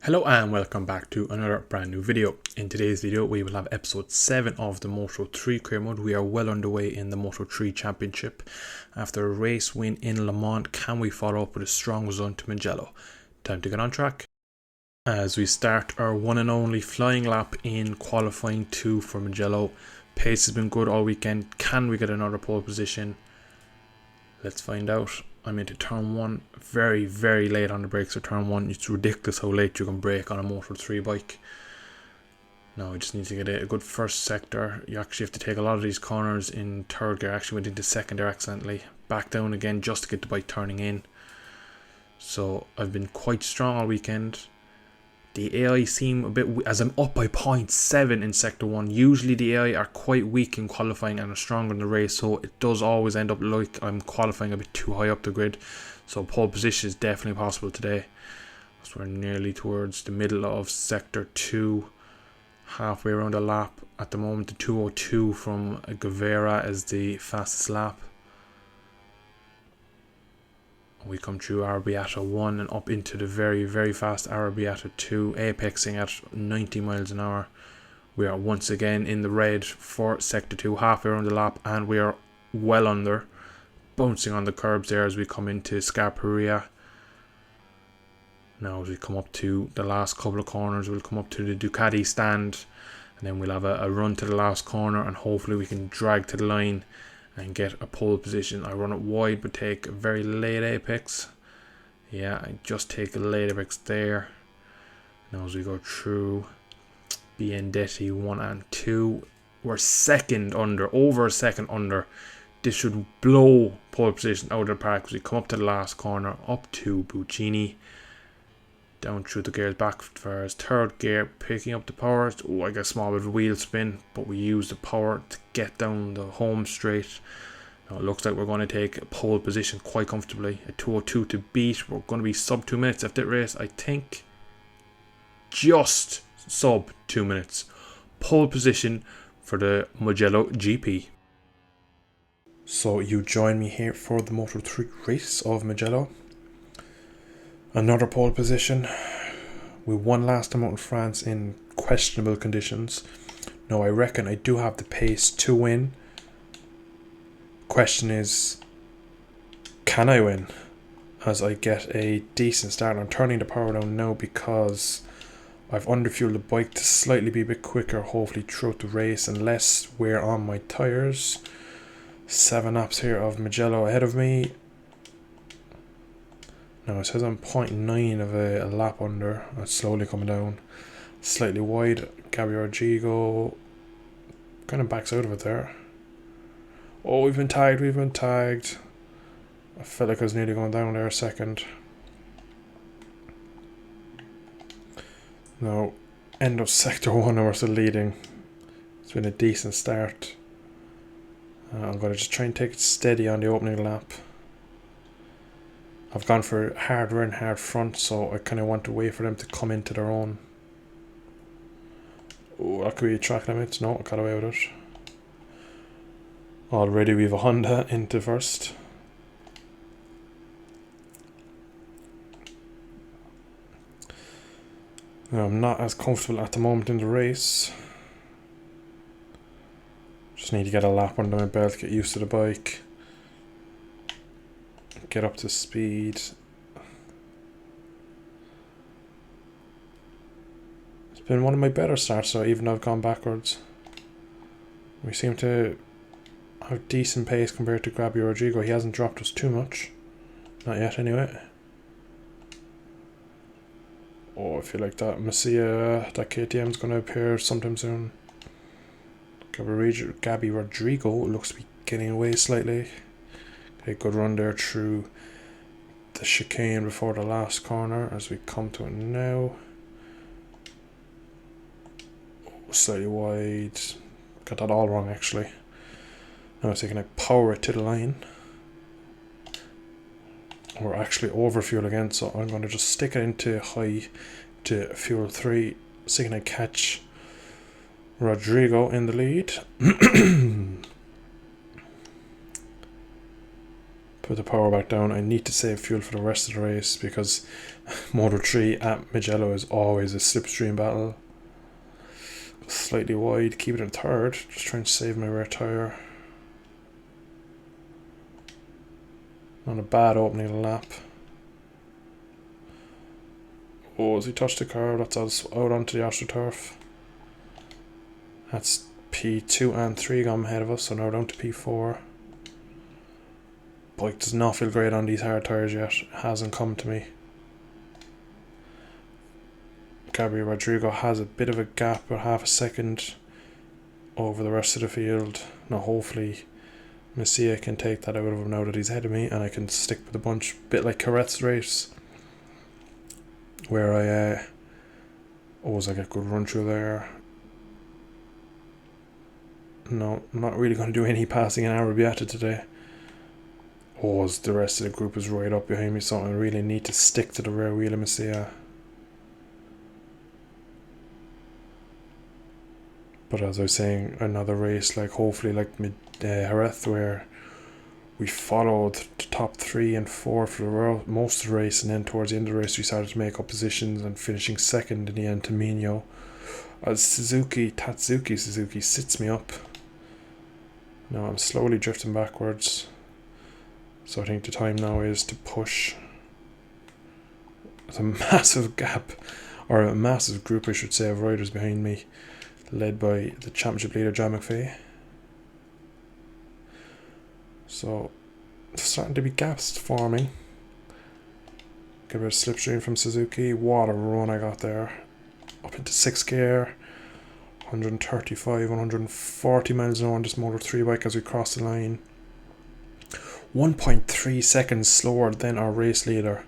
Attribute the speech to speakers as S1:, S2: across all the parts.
S1: Hello and welcome back to another brand new video. In today's video we will have episode 7 of the Moto3 Career mode. We are well underway in the Moto3 Championship. After a race win in Le Mans, can we follow up with a strong result to Mugello? Time to get on track as we start our one and only flying lap in qualifying 2 for Mugello. Pace has been good all weekend. Can we get another pole position? Let's find out. I'm into turn 1 very late on the brakes for turn 1. It's ridiculous how late you can brake on a Moto3 bike. Now I just need to get a good first sector. You actually have to take a lot of these corners in third gear. I actually went into second there accidentally. Back down again just to get the bike turning in. So I've been quite strong all weekend. The AI seem a bit, as I'm up by 0.7 in sector 1. Usually the AI are quite weak in qualifying and are stronger in the race, so it does always end up like I'm qualifying a bit too high up the grid. So pole position is definitely possible today. So we're nearly towards the middle of sector 2, halfway around the lap. At the moment the 2:02 from Guevara is the fastest lap. We come through Arrabbiata 1 and up into the very fast Arrabbiata 2, apexing at 90 miles an hour. We are once again in the red for sector 2, halfway around the lap, and we are well under, bouncing on the curbs there as we come into Scarperia. Now as we come up to the last couple of corners, we'll come up to the Ducati stand, and then we'll have a run to the last corner, and hopefully we can drag to the line and get a pole position. I run it wide but take a very late apex. Yeah, I just take a late apex there. Now as we go through Biendetti 1 and 2, we're second under, over a second under. This should blow pole position out of the park as we come up to the last corner, up to Buccini. Down through the gears back for his third gear, picking up the power. Oh, I got a small bit of wheel spin, but we use the power to get down the home straight. Now it looks like we're going to take a pole position quite comfortably. A 2:02 to beat. We're going to be sub 2 minutes after that race, I think. Just sub 2 minutes. Pole position for the Mugello GP. So you join me here for the Moto3 race of Mugello. Another pole position. We won last time out in France in questionable conditions. Now I reckon I do have the pace to win. Question is, can I win? As I get a decent start. I'm turning the power down now because I've underfueled the bike to slightly be a bit quicker, hopefully throughout the race and less wear on my tyres. 7 laps here of Mugello ahead of me. Now it says I'm 0.9 of a lap under. It's slowly coming down. Slightly wide. Gabby Rodrigo kind of backs out of it there. Oh, we've been tagged. I felt like I was nearly going down there a second. Now, end of sector 1 and we're still leading. It's been a decent start. I'm going to just try and take it steady on the opening lap. I've gone for hard rear and hard front, so I kind of want to wait for them to come into their own. Oh, that could be track limits. No, I got away with it. Already we have a Honda into first. Now, I'm not as comfortable at the moment in the race. Just need to get a lap under my belt, get used to the bike. Get up to speed. It's been one of my better starts, so even though I've gone backwards. We seem to have decent pace compared to Gabby Rodrigo. He hasn't dropped us too much. Not yet, anyway. Oh, I feel like that Messia, that KTM is going to appear sometime soon. Gabby Rodrigo looks to be getting away slightly. A good run there through the chicane before the last corner as we come to it now. Oh, slightly wide. Got that all wrong actually. Now it's taking a power it to the line. We're actually over fuel again, so I'm going to just stick it into high to fuel 3. See can I catch Rodrigo in the lead. put the power back down. I need to save fuel for the rest of the race because Moto3 at Mugello is always a slipstream battle. Slightly wide, keep it in third, just trying to save my rear tyre. Not a bad opening of the lap. Oh, as he touched the car, that's us out onto the AstroTurf. That's P2 and 3 gone ahead of us, so now we're down to P4. Bike does not feel great on these hard tyres yet. It hasn't come to me. Gabriel Rodrigo has a bit of a gap, about half a second over the rest of the field. Now hopefully Messia can take that out of him now that he's ahead of me, and I can stick with the bunch. Bit like Carret's race, where I always get a good run through there. No, I'm not really going to do any passing in Arrabbiata today. As the rest of the group is right up behind me, so I really need to stick to the rear wheel of Messia. But as I was saying, another race like hopefully like Jerez, where we followed the top 3 and 4 for the most of the race, and then towards the end of the race we started to make up positions and finishing second in the end to Mino. As Tatsuki Suzuki sits me up. Now I'm slowly drifting backwards, so I think the time now is to push. There's a massive gap, or a massive group I should say, of riders behind me, led by the championship leader John McPhee. So there's starting to be gaps forming. Get a bit of slipstream from Suzuki. What a run I got there. Up into 6th gear. 135, 140 miles an hour on this Moto3 bike as we cross the line. 1.3 seconds slower than our race leader.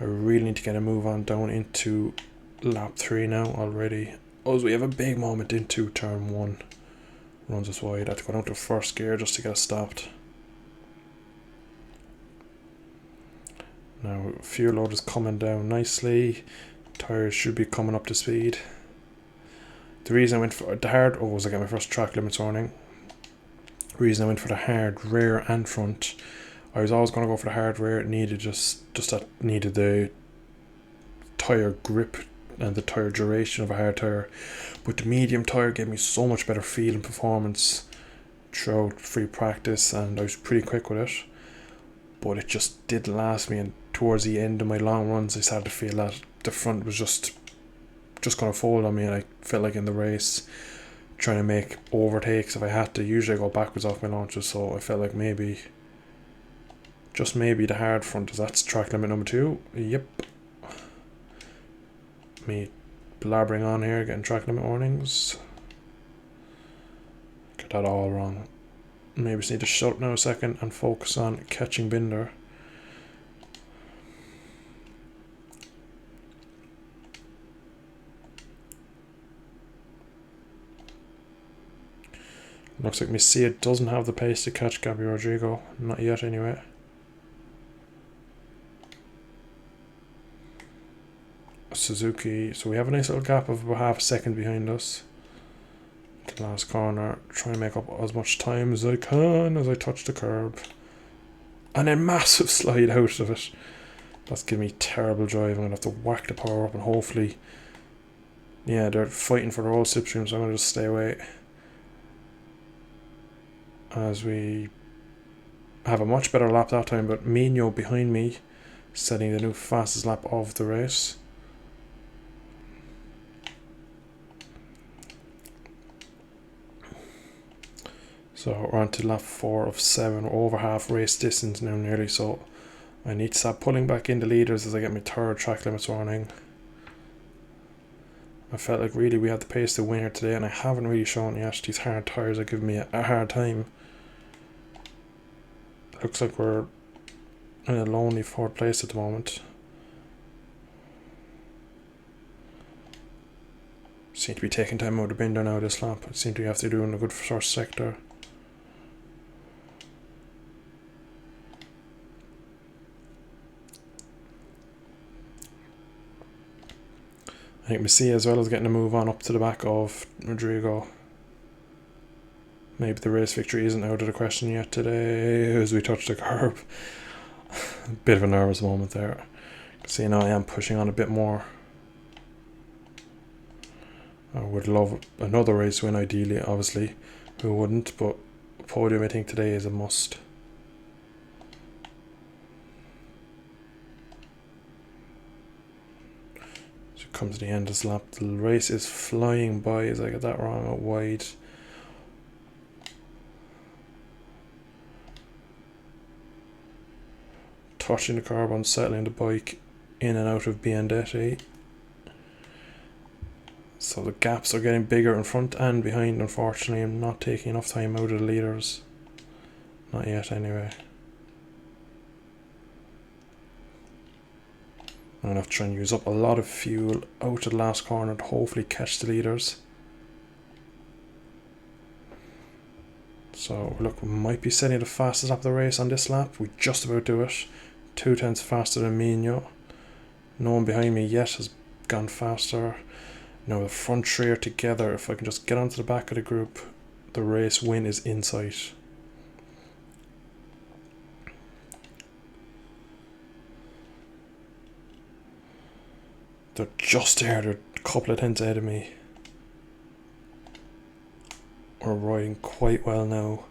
S1: I really need to get a move on down into lap 3 now already. As we have a big moment into turn 1. Runs us wide. I have to go down to 1st gear just to get us stopped. Now fuel load is coming down nicely. Tyres should be coming up to speed. The reason I went for the hard was I got my first track limits warning. The reason I went for the hard rear and front. I was always going to go for the hard rear. It needed just that needed the tyre grip and the tyre duration of a hard tyre, but the medium tyre gave me so much better feel and performance throughout free practice, and I was pretty quick with it, but it just didn't last me. And towards the end of my long runs I started to feel that the front was just going to fold on me, and I felt like in the race trying to make overtakes if I had to. Usually I go backwards off my launches, so I felt like maybe, just maybe, the hard front, that's track limit number 2. Yep. Me blabbering on here, getting track limit warnings. Get that all wrong. Maybe just need to shut up now a second and focus on catching Binder. Looks like Messia doesn't have the pace to catch Gabriel Rodrigo. Not yet anyway. Suzuki, so we have a nice little gap of about half a second behind us. The last corner, try and make up as much time as I can as I touch the curb. And then massive slide out of it. That's giving me terrible drive. I'm going to have to whack the power up and hopefully... Yeah, they're fighting for their old slipstream, so I'm going to just stay away. As we have a much better lap that time, but Mino behind me, setting the new fastest lap of the race. So we're on to lap 4 of 7, we're over half race distance now nearly, so I need to start pulling back into leaders as I get my 3rd track limits warning. I felt like really we had the pace to win here today, and I haven't really shown yet. These hard tyres are giving me a hard time. Looks like we're in a lonely 4th place at the moment. Seem to be taking time out of Binder now this lap. I seem to have to do in a good first sector. I think Messia as well is getting a move on up to the back of Rodrigo. Maybe the race victory isn't out of the question yet today as we touch the curb. A bit of a nervous moment there. So you know, I am pushing on a bit more. I would love another race win ideally, obviously. Who wouldn't? But podium I think today is a must. So it comes to the end of this lap. The race is flying by as I get that wrong out wide. Touching the carbon, settling the bike in and out of Biandetti. So the gaps are getting bigger in front and behind. Unfortunately, I'm not taking enough time out of the leaders. Not yet anyway. I'm going to have to try and use up a lot of fuel out of the last corner to hopefully catch the leaders. So look, we might be setting the fastest lap of the race on this lap. We just about do it. 2/10 faster than Mino. No one behind me yet has gone faster. Now the front three are together. If I can just get onto the back of the group, the race win is in sight. They're just there. They're a couple of tenths ahead of me. We're riding quite well now.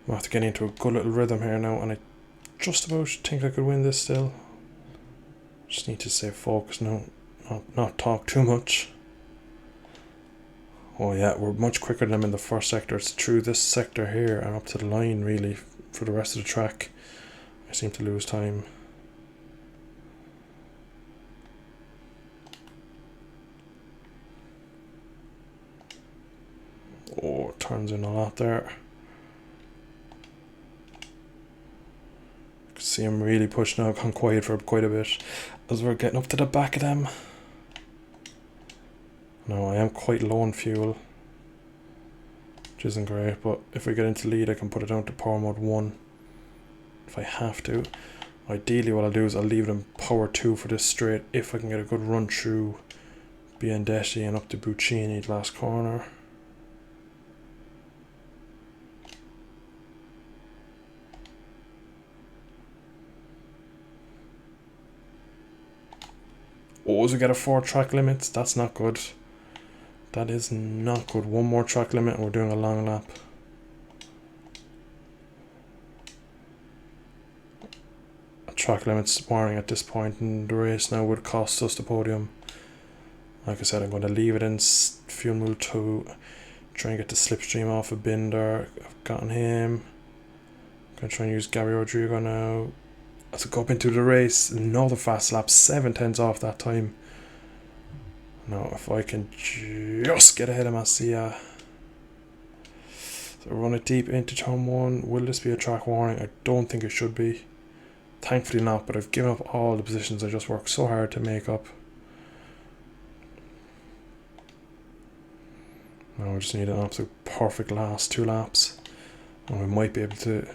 S1: I'm have to get into a good little rhythm here now, and I just about think I could win this still. Just need to stay focused now, not talk too much. Oh yeah, we're much quicker than them in the first sector. It's through this sector here and up to the line really for the rest of the track. I seem to lose time. Oh, it turns in a lot there. You can see I'm really pushing out, gone quiet for quite a bit as we're getting up to the back of them. No, I am quite low on fuel, which isn't great, but if we get into lead I can put it down to power mode 1 if I have to. Ideally what I'll do is I'll leave it in power 2 for this straight if I can get a good run through Biandetti and up to Buccini last corner. Oh, as we get a 4 track limit, that's not good. That is not good. One more track limit and we're doing a long lap. A track limit's warning at this point in the race now would cost us the podium. Like I said, I'm going to leave it in fuel mode 2. Try and get the slipstream off of Binder. I've gotten him. I'm going to try and use Gabby Rodrigo now. As I go up into the race, another fast lap, 7 tenths off that time. Now if I can just get ahead of Masia. So run it deep into turn 1. Will this be a track warning? I don't think it should be. Thankfully not, but I've given up all the positions I just worked so hard to make up. Now we just need an absolute perfect last 2 laps. And we might be able to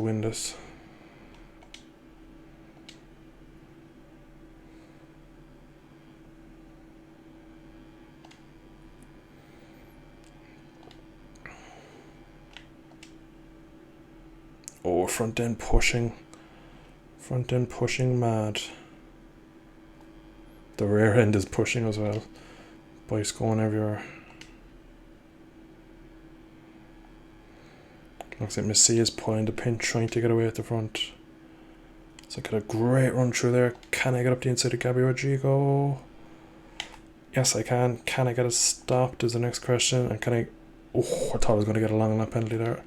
S1: win this. Oh, front end pushing mad. The rear end is pushing as well. Bike's going everywhere. Looks like Messi is pulling the pin, trying to get away at the front. So I got a great run through there. Can I get up the inside of Gabby Rodrigo? Yes, I can. Can I get it stopped is the next question. And can I... Oh, I thought I was going to get a long lap penalty there.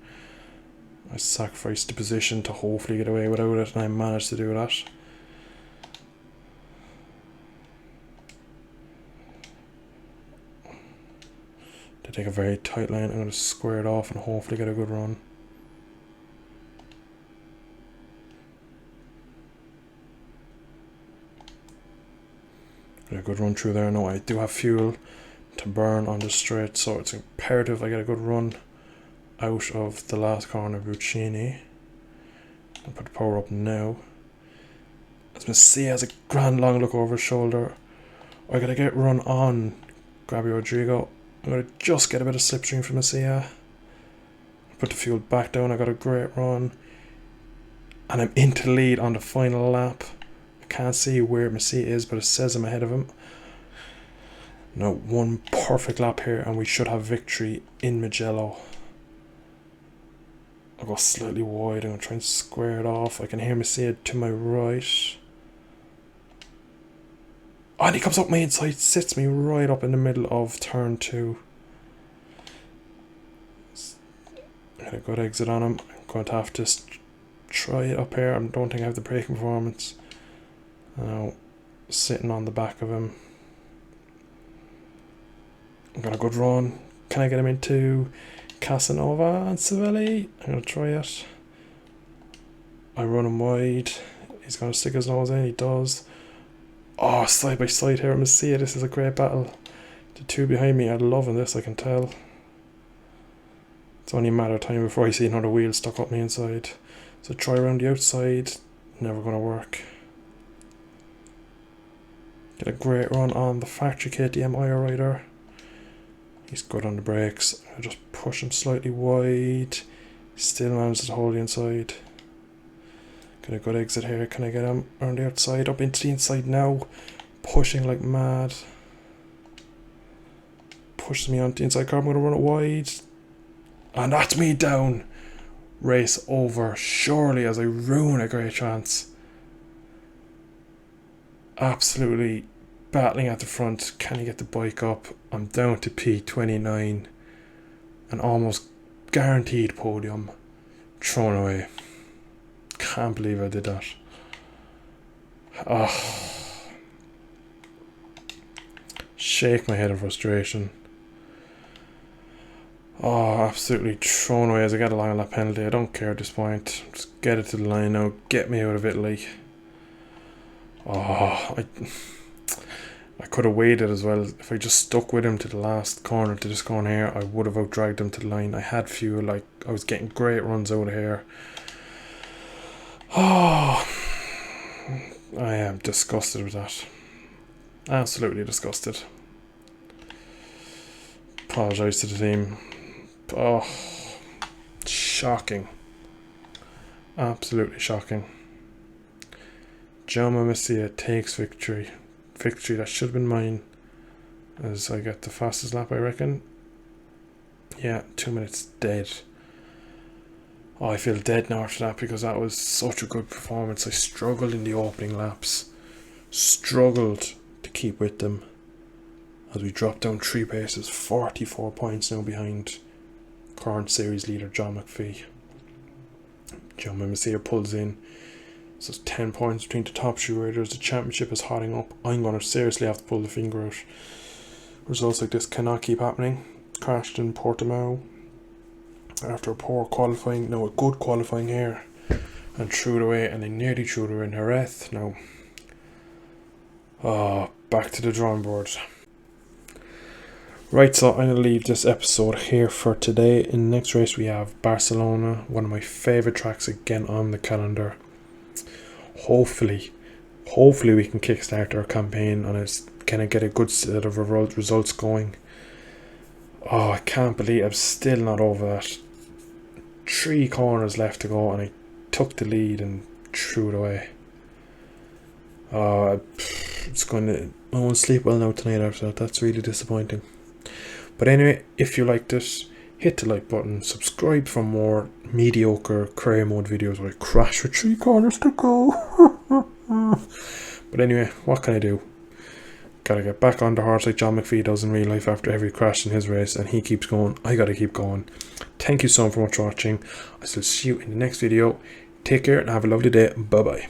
S1: I sacrificed the position to hopefully get away without it, and I managed to do that. To take a very tight line, I'm going to square it off and hopefully get a good run. Get a good run through there. No, I do have fuel to burn on the straight, so it's imperative I get a good run out of the last corner of Buccini. I'll put the power up now. As Messi has a grand long look over his shoulder. I gotta get run on Gabby Rodrigo. I'm gonna just get a bit of slipstream from Messi. Put the fuel back down. I got a great run. And I'm into the lead on the final lap. I can't see where my seat is, but it says I'm ahead of him. Now, one perfect lap here, and we should have victory in Mugello. I'll go slightly wide. I'm going to try and square it off. I can hear Mercedes to my right. Oh, and he comes up my inside, sits me right up in the middle of turn 2. Got a good exit on him. I'm going to have to try it up here. I don't think I have the braking performance. Now, sitting on the back of him. I'm got a good run. Can I get him into Casanova and Savelli? I'm going to try it. I run him wide. He's going to stick his nose in. He does. Oh, side by side here. I'm going to see it. This is a great battle. The two behind me are loving this, I can tell. It's only a matter of time before I see another wheel stuck up my inside. So try around the outside. Never going to work. Get a great run on the factory KTM IR rider. He's good on the brakes. I just push him slightly wide. Still manages to hold the inside. Get a good exit here. Can I get him around the outside? Up into the inside now. Pushing like mad. Pushes me onto the inside car. I'm going to run it wide. And that's me down. Race over. Surely as I ruin a great chance. Absolutely battling at the front. Can he get the bike up? I'm down to P29. An almost guaranteed podium. Thrown away. Can't believe I did that. Oh. Shake my head in frustration. Oh, absolutely thrown away as I get along on that penalty. I don't care at this point. Just get it to the line now. Get me out of Italy. Oh, I could have waited as well. If I just stuck with him to the last corner, to this corner here, I would have out-dragged him to the line. I had fuel, like, I was getting great runs out of here. Oh, I am disgusted with that. Absolutely disgusted. Apologise to the team. Oh, shocking. Absolutely shocking. Jaume Messia takes victory. Victory that should have been mine. As I get the fastest lap, I reckon. Yeah, 2 minutes dead. Oh, I feel dead now after that because that was such a good performance. I struggled in the opening laps. Struggled to keep with them. As we drop down 3 paces, 44 points now behind current series leader John McPhee. Jaume Messia pulls in. So it's 10 points between the top 2 riders. The championship is hotting up. I'm going to seriously have to pull the finger out. Results like this cannot keep happening. Crashed in Portimao after a poor qualifying. No, a good qualifying here. And threw it away. And they nearly threw it away in Jerez. Now, back to the drawing board. Right, so I'm going to leave this episode here for today. In the next race we have Barcelona. One of my favourite tracks again on the calendar. Hopefully we can kickstart our campaign and it's kind of get a good set of results going. Oh, I can't believe I'm still not over that. 3 corners left to go and I took the lead and threw it away. I won't sleep well now tonight after that. That's really disappointing. But anyway, if you liked it, hit the like button, subscribe for more mediocre career mode videos where I crash with 3 corners to go. But anyway, what can I do? Gotta get back on the horse like John McPhee does in real life after every crash in his race, and he keeps going. I gotta keep going. Thank you so much for watching. I shall see you in the next video. Take care and have a lovely day. Bye bye.